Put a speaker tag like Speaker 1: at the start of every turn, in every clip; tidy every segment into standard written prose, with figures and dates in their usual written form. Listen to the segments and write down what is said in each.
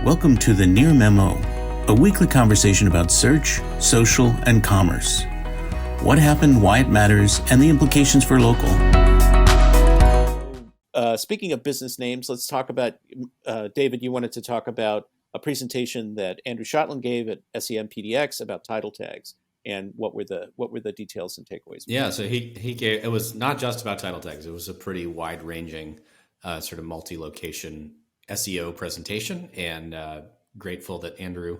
Speaker 1: Welcome to the Near Memo, a weekly conversation about search, social, and commerce. What happened, why it matters, and the implications for local.
Speaker 2: Speaking of business names, let's talk about, David, you wanted to talk about a presentation that Andrew Shotland gave at SEM PDX about title tags. And what were the details and takeaways?
Speaker 3: Yeah, so he gave, it was not just about title tags. It was a pretty wide ranging sort of multi-location SEO presentation, and grateful that Andrew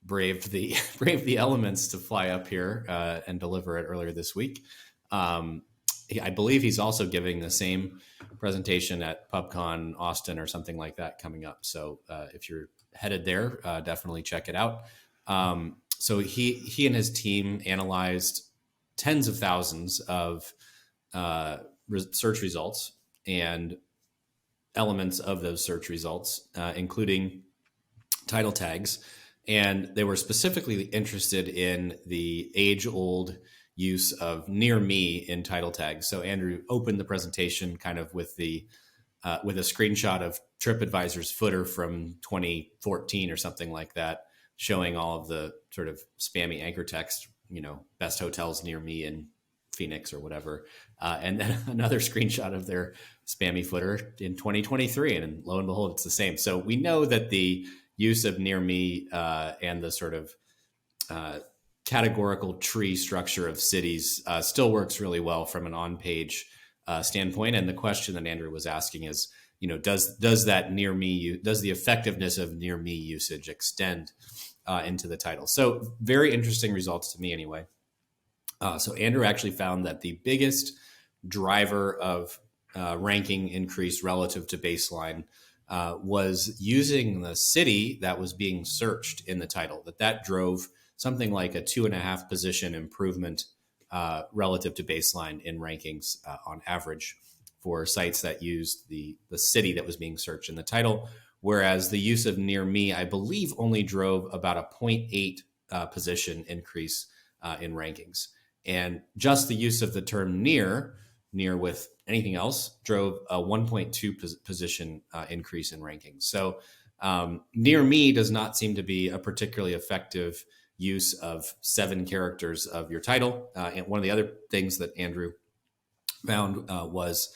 Speaker 3: braved the elements to fly up here and deliver it earlier this week. I believe he's also giving the same presentation at PubCon Austin or something like that coming up. So if you're headed there, definitely check it out. So he and his team analyzed tens of thousands of search results and elements of those search results, including title tags. And they were specifically interested in the age-old use of near me in title tags. So Andrew opened the presentation kind of with a screenshot of TripAdvisor's footer from 2014 or something like that, showing all of the sort of spammy anchor text, best hotels near me in Phoenix or whatever. And then another screenshot of their spammy footer in 2023. And lo and behold, it's the same. So we know that the use of near me and the sort of categorical tree structure of cities still works really well from an on-page standpoint. And the question that Andrew was asking is, does that near me, does the effectiveness of near me usage extend into the title? So very interesting results to me anyway. So Andrew actually found that the biggest driver of ranking increase relative to baseline was using the city that was being searched in the title, that drove something like a 2.5 position improvement relative to baseline in rankings on average for sites that used the city that was being searched in the title. Whereas the use of near me, I believe, only drove about a 0.8 position increase in rankings. And just the use of the term near with anything else drove a 1.2 position increase in rankings. So near me does not seem to be a particularly effective use of 7 characters of your title. And one of the other things that Andrew found was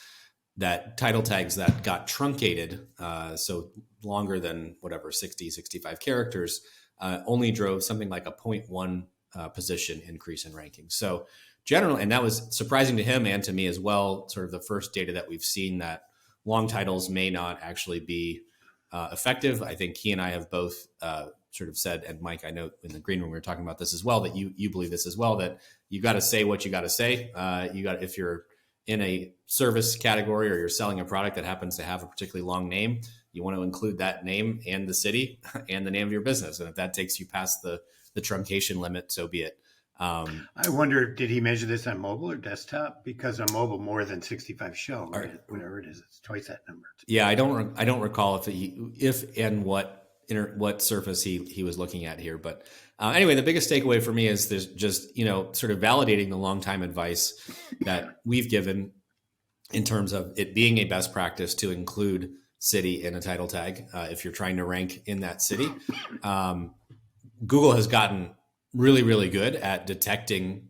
Speaker 3: that title tags that got truncated, so longer than 60, 65 characters, only drove something like a 0.1 position increase in rankings. So generally, and that was surprising to him and to me as well, sort of the first data that we've seen that long titles may not actually be effective. I think he and I have both sort of said, and Mike, I know in the green room we were talking about this as well, that you believe this as well, that you got to say what you got to say. If you're in a service category or you're selling a product that happens to have a particularly long name, you want to include that name and the city and the name of your business. And if that takes you past the truncation limit, so be it.
Speaker 4: I wonder, did he measure this on mobile or desktop? Because on mobile, more than 65 show, right? Whatever it is, it's twice that number.
Speaker 3: Yeah, I don't recall if and what surface he was looking at here. But anyway, the biggest takeaway for me is there's just, sort of validating the long time advice that we've given in terms of it being a best practice to include city in a title tag if you're trying to rank in that city. Google has gotten really, really good at detecting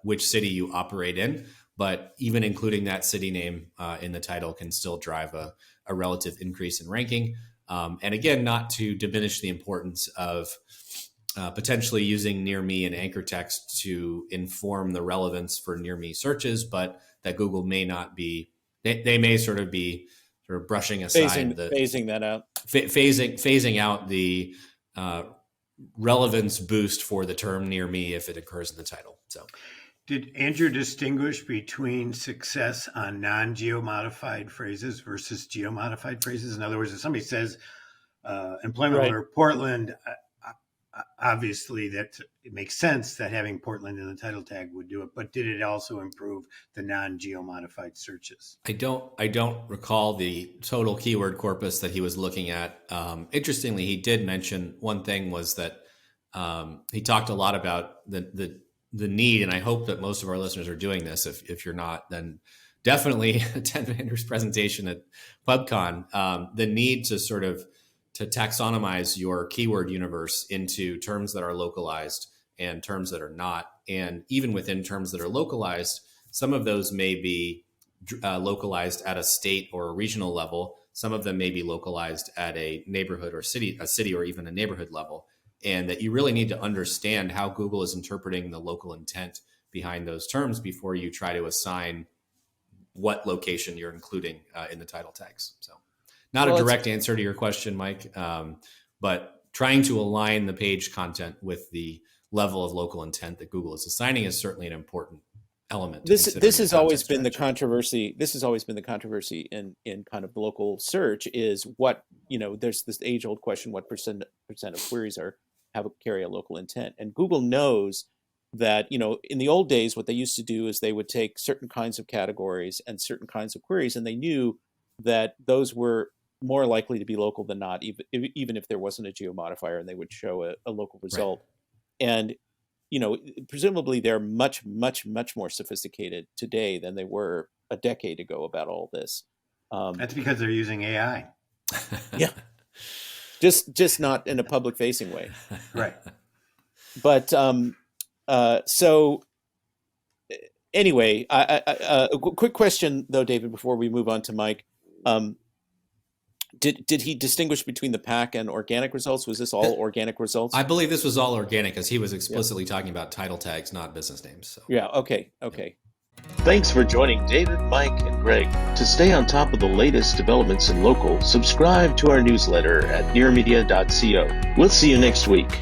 Speaker 3: which city you operate in, but even including that city name in the title can still drive a relative increase in ranking. And again, not to diminish the importance of potentially using near me and anchor text to inform the relevance for near me searches, but that Google may not be, they may sort of be brushing aside
Speaker 2: phasing that out,
Speaker 3: phasing out the relevance boost for the term near me if it occurs in the title. So
Speaker 4: did Andrew distinguish between success on non-geo-modified phrases versus geo-modified phrases? In other words, if somebody says employment
Speaker 2: Right.
Speaker 4: order Portland, obviously that it makes sense that having Portland in the title tag would do it, but did it also improve the non-geo-modified searches?
Speaker 3: I don't recall the total keyword corpus that he was looking at. Interestingly, he did mention one thing was that he talked a lot about the need, and I hope that most of our listeners are doing this. If you're not, then definitely attend Andrew's presentation at PubCon. The need to sort of taxonomize your keyword universe into terms that are localized and terms that are not. And even within terms that are localized, some of those may be localized at a state or a regional level. Some of them may be localized at a neighborhood or a city or even a neighborhood level. And that you really need to understand how Google is interpreting the local intent behind those terms before you try to assign what location you're including in the title tags. So not a direct answer to your question, Mike, but trying to align the page content with the level of local intent that Google is assigning is certainly an important element.
Speaker 2: This has always been the controversy. This has always been the controversy in kind of local search is what, there's this age old question, what percent of queries carry a local intent. And Google knows that, in the old days, what they used to do is they would take certain kinds of categories and certain kinds of queries, and they knew that those were more likely to be local than not, even if there wasn't a geomodifier, and they would show a local result. Right. And, presumably they're much, much, much more sophisticated today than they were a decade ago about all this.
Speaker 4: That's because they're using AI.
Speaker 2: Yeah. Just not in a public facing way.
Speaker 4: Right.
Speaker 2: But so anyway, a quick question though, David, before we move on to Mike. Did he distinguish between the pack and organic results? Was this all organic results?
Speaker 3: I believe this was all organic, as he was explicitly talking about title tags, not business names. So.
Speaker 2: Yeah. Okay.
Speaker 1: Thanks for joining David, Mike, and Greg. To stay on top of the latest developments in local, subscribe to our newsletter at nearmedia.co. We'll see you next week.